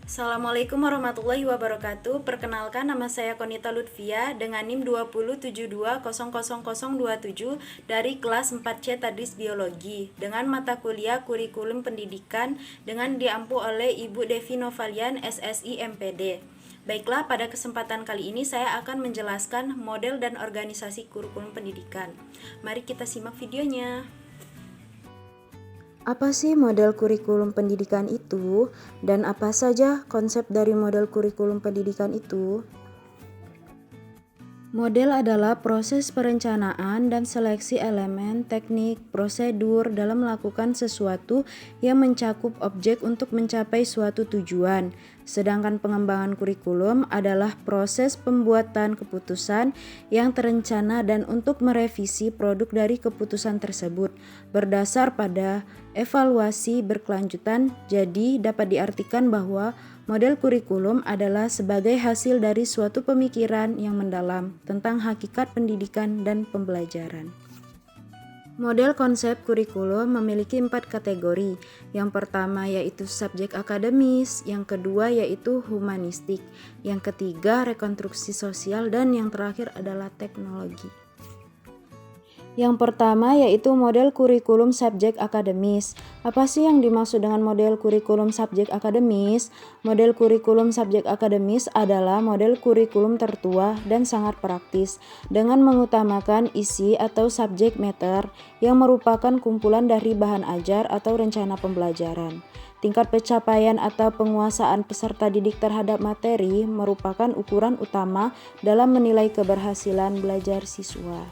Assalamualaikum warahmatullahi wabarakatuh. Perkenalkan, nama saya Konita Lutfia dengan NIM 2072000027 dari kelas 4C Tadris Biologi dengan mata kuliah Kurikulum Pendidikan dengan diampu oleh Ibu Devi Novalian SSI MPD. Baiklah, pada kesempatan kali ini saya akan menjelaskan model dan organisasi kurikulum pendidikan. Mari kita simak videonya. Apa sih model kurikulum pendidikan itu, dan apa saja konsep dari model kurikulum pendidikan itu? Model adalah proses perencanaan dan seleksi elemen, teknik, prosedur dalam melakukan sesuatu yang mencakup objek untuk mencapai suatu tujuan. Sedangkan pengembangan kurikulum adalah proses pembuatan keputusan yang terencana dan untuk merevisi produk dari keputusan tersebut berdasar pada evaluasi berkelanjutan. Jadi dapat diartikan bahwa model kurikulum adalah sebagai hasil dari suatu pemikiran yang mendalam tentang hakikat pendidikan dan pembelajaran. Model konsep kurikulum memiliki 4 kategori. Yang pertama yaitu subjek akademis, yang kedua yaitu humanistik, yang ketiga rekonstruksi sosial, dan yang terakhir adalah teknologi. Yang pertama yaitu model kurikulum subjek akademis. Apa sih yang dimaksud dengan model kurikulum subjek akademis? Model kurikulum subjek akademis adalah model kurikulum tertua dan sangat praktis dengan mengutamakan isi atau subject matter yang merupakan kumpulan dari bahan ajar atau rencana pembelajaran. Tingkat pencapaian atau penguasaan peserta didik terhadap materi merupakan ukuran utama dalam menilai keberhasilan belajar siswa.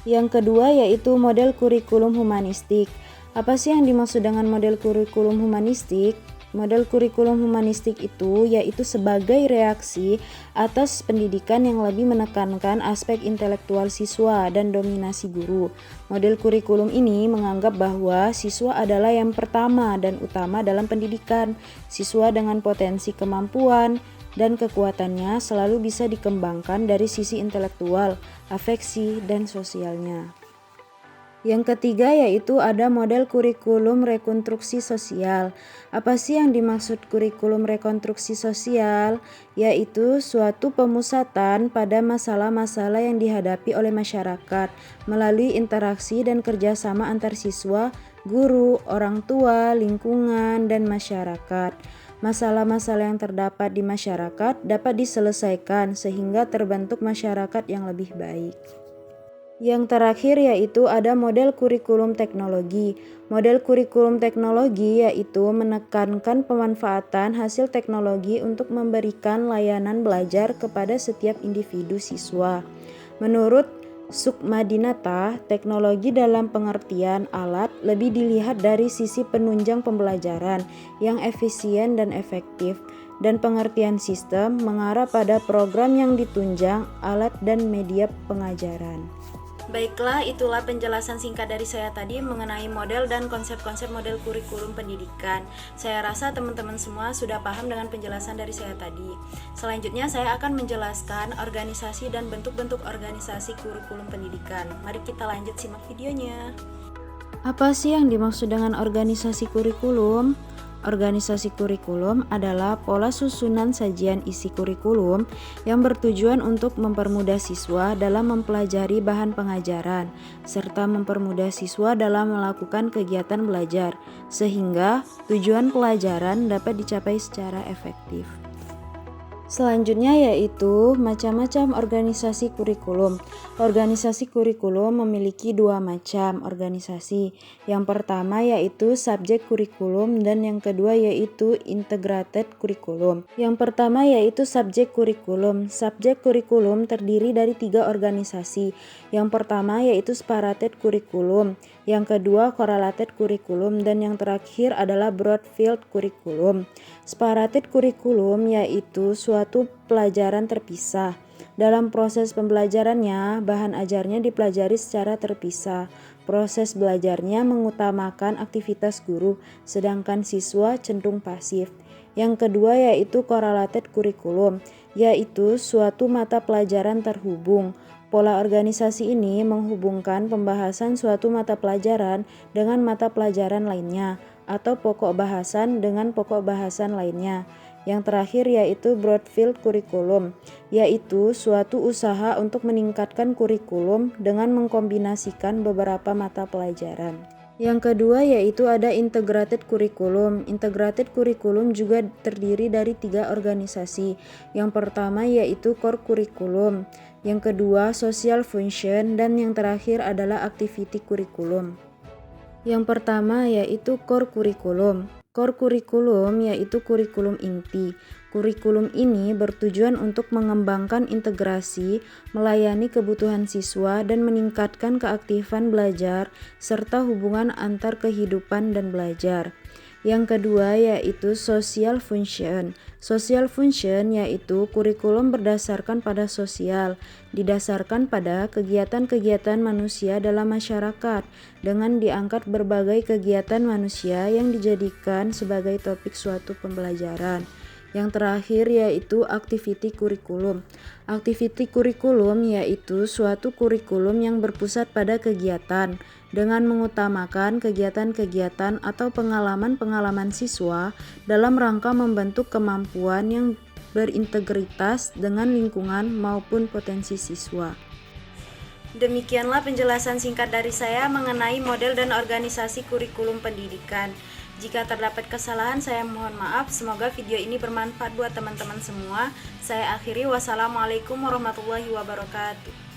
Yang kedua yaitu model kurikulum humanistik. Apa sih yang dimaksud dengan model kurikulum humanistik? Model kurikulum humanistik itu yaitu sebagai reaksi atas pendidikan yang lebih menekankan aspek intelektual siswa dan dominasi guru. Model kurikulum ini menganggap bahwa siswa adalah yang pertama dan utama dalam pendidikan. Siswa dengan potensi kemampuan dan kekuatannya selalu bisa dikembangkan dari sisi intelektual, afeksi, dan sosialnya. Yang ketiga yaitu ada model kurikulum rekonstruksi sosial. Apa sih yang dimaksud kurikulum rekonstruksi sosial? Yaitu suatu pemusatan pada masalah-masalah yang dihadapi oleh masyarakat melalui interaksi dan kerjasama antar siswa, guru, orang tua, lingkungan, dan masyarakat. Masalah-masalah yang terdapat di masyarakat dapat diselesaikan sehingga terbentuk masyarakat yang lebih baik. Yang terakhir yaitu ada model kurikulum teknologi. Model kurikulum teknologi yaitu menekankan pemanfaatan hasil teknologi untuk memberikan layanan belajar kepada setiap individu siswa. Menurut Sukmadinata, teknologi dalam pengertian alat lebih dilihat dari sisi penunjang pembelajaran yang efisien dan efektif, dan pengertian sistem mengarah pada program yang ditunjang alat dan media pengajaran. Baiklah, itulah penjelasan singkat dari saya tadi mengenai model dan konsep-konsep model kurikulum pendidikan. Saya rasa teman-teman semua sudah paham dengan penjelasan dari saya tadi. Selanjutnya saya akan menjelaskan organisasi dan bentuk-bentuk organisasi kurikulum pendidikan. Mari kita lanjut simak videonya. Apa sih yang dimaksud dengan organisasi kurikulum? Organisasi kurikulum adalah pola susunan sajian isi kurikulum yang bertujuan untuk mempermudah siswa dalam mempelajari bahan pengajaran, serta mempermudah siswa dalam melakukan kegiatan belajar, sehingga tujuan pelajaran dapat dicapai secara efektif. Selanjutnya yaitu macam-macam organisasi kurikulum. Organisasi kurikulum memiliki dua macam organisasi. Yang pertama yaitu subjek kurikulum dan yang kedua yaitu integrated kurikulum. Yang pertama yaitu subjek kurikulum. Subjek kurikulum terdiri dari 3 organisasi. Yang pertama yaitu separated kurikulum, yang kedua correlated kurikulum, dan yang terakhir adalah broad field kurikulum. Separated kurikulum yaitu suatu pelajaran terpisah. Dalam proses pembelajarannya, bahan ajarnya dipelajari secara terpisah. Proses belajarnya mengutamakan aktivitas guru, sedangkan siswa cenderung pasif. Yang kedua yaitu correlated kurikulum, yaitu suatu mata pelajaran terhubung. Pola organisasi ini menghubungkan pembahasan suatu mata pelajaran dengan mata pelajaran lainnya, atau pokok bahasan dengan pokok bahasan lainnya. Yang terakhir yaitu Broadfield Curriculum, yaitu suatu usaha untuk meningkatkan kurikulum dengan mengkombinasikan beberapa mata pelajaran. Yang kedua yaitu ada Integrated Curriculum. Integrated Curriculum juga terdiri dari 3 organisasi. Yang pertama yaitu Core Curriculum, yang kedua Social Function, dan yang terakhir adalah Activity Curriculum. Yang pertama yaitu Core Curriculum. Core Curriculum yaitu kurikulum inti. Kurikulum ini bertujuan untuk mengembangkan integrasi, melayani kebutuhan siswa, dan meningkatkan keaktifan belajar serta hubungan antar kehidupan dan belajar. Yang kedua yaitu Social Function. Social Function yaitu kurikulum berdasarkan pada sosial, didasarkan pada kegiatan-kegiatan manusia dalam masyarakat dengan diangkat berbagai kegiatan manusia yang dijadikan sebagai topik suatu pembelajaran. Yang terakhir yaitu Activity Curriculum. Activity Curriculum yaitu suatu kurikulum yang berpusat pada kegiatan dengan mengutamakan kegiatan-kegiatan atau pengalaman-pengalaman siswa dalam rangka membentuk kemampuan yang berintegritas dengan lingkungan maupun potensi siswa. Demikianlah penjelasan singkat dari saya mengenai model dan organisasi kurikulum pendidikan. Jika terdapat kesalahan, saya mohon maaf. Semoga video ini bermanfaat buat teman-teman semua. Saya akhiri, wassalamualaikum warahmatullahi wabarakatuh.